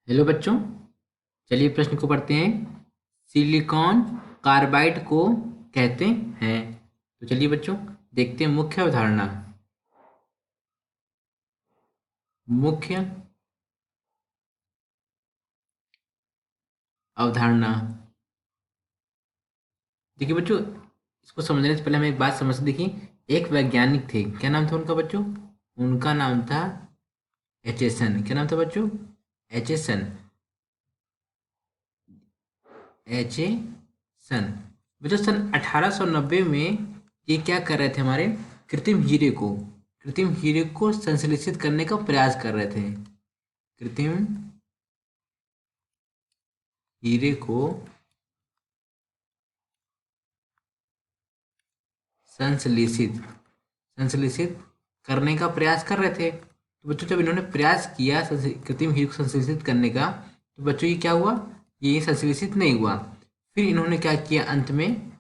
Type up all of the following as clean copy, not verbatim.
Hello बच्चों, चलिए प्रश्न को पढ़ते हैं। सिलिकॉन कार्बाइड को कहते हैं। तो चलिए बच्चों, देखते हैं मुख्य अवधारणा। मुख्य अवधारणा। देखिए बच्चों, इसको समझने से पहले हमें एक बात समझ देखिए। एक वैज्ञानिक थे, क्या नाम था उनका बच्चों? उनका नाम था एचेसन। क्या नाम था बच्चों? एचेसन। एचेसन। बच्चों सन 1890 में ये क्या कर रहे थे? हमारे कृत्रिम हीरे को संश्लेषित करने का प्रयास कर रहे थे। कृत्रिम हीरे को संश्लेषित संश्लेषित करने का प्रयास कर रहे थे। तो बच्चों जब इन्होंने प्रयास किया कृत्रिम हीरे को संश्लेषित करने का, तो बच्चों ये क्या हुआ? ये संश्लेषित नहीं हुआ। फिर इन्होंने क्या किया? अंत में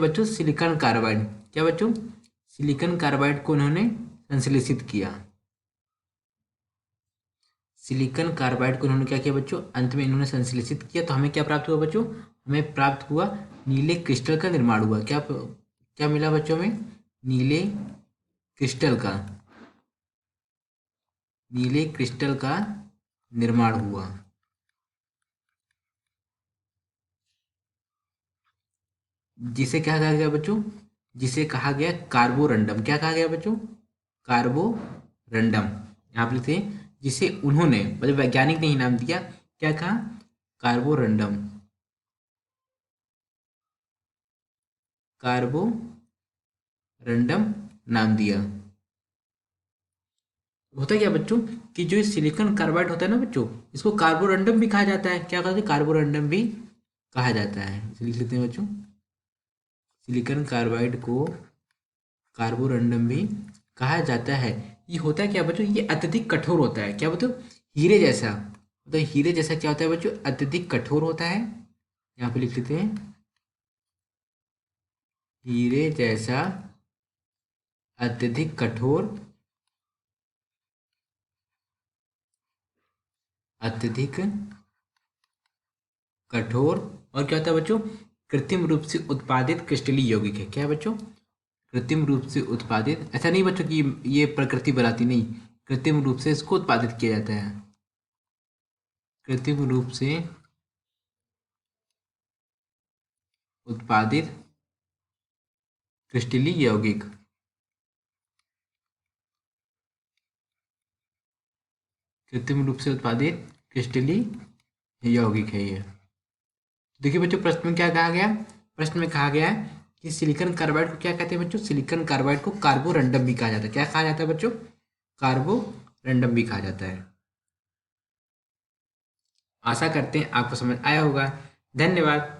बच्चों सिलिकॉन कार्बाइड, क्या बच्चों? सिलिकॉन कार्बाइड को इन्होंने संश्लेषित किया। सिलिकॉन कार्बाइड को इन्होंने क्या किया बच्चों? अंत में इन्होंने संश्लेषित किया। तो हमें क्या प्राप्त हुआ बच्चों? हमें प्राप्त हुआ नीले क्रिस्टल का निर्माण हुआ। क्या क्या मिला बच्चों में? नीले क्रिस्टल का नीले क्रिस्टल का निर्माण हुआ, जिसे क्या कहा गया बच्चों? जिसे कहा गया कार्बोरंडम। क्या कहा गया बच्चों? कार्बोरंडम। यहाँ पे लिखते हैं जिसे उन्होंने, मतलब वैज्ञानिक ने ही नाम दिया। क्या कहा? कार्बोरंडम। कार्बोरंडम नाम दिया। होता क्या बच्चों कि जो ये सिलिकॉन कार्बाइड होता है ना बच्चों, इसको कार्बोरंडम भी कहा जाता है। क्या कहते हैं? कार्बोरंडम भी कहा जाता है। इसे लिख लेते हैं बच्चों, सिलिकॉन कार्बाइड को कार्बोरंडम भी कहा जाता है। ये होता है क्या बच्चों? ये अत्यधिक कठोर होता है। क्या बच्चों? हीरे जैसा। मतलब हीरे जैसा क्या होता है बच्चों? अत्यधिक कठोर होता है। यहाँ पे लिख लेते हैं, हीरे जैसा अत्यधिक कठोर, अत्यधिक कठोर। और क्या होता है बच्चों? कृत्रिम रूप से उत्पादित क्रिस्टलीय यौगिक है। क्या है बच्चों? कृत्रिम रूप से उत्पादित। ऐसा नहीं बच्चों कि ये प्रकृति बनाती, नहीं। कृत्रिम रूप से इसको उत्पादित किया जाता है। कृत्रिम रूप से उत्पादित क्रिस्टलीय यौगिक। कृत्रिम रूप से उत्पादित क्रिस्टलीय यौगिक है ये। देखिए बच्चों, प्रश्न में क्या कहा गया? प्रश्न में कहा गया है कि सिलिकॉन कार्बाइड को क्या कहते हैं बच्चों? सिलिकॉन कार्बाइड को कार्बोरंडम भी कहा जाता है। क्या कहा जाता है बच्चों? कार्बोरंडम भी कहा जाता है। आशा करते हैं आपको समझ आया होगा। धन्यवाद।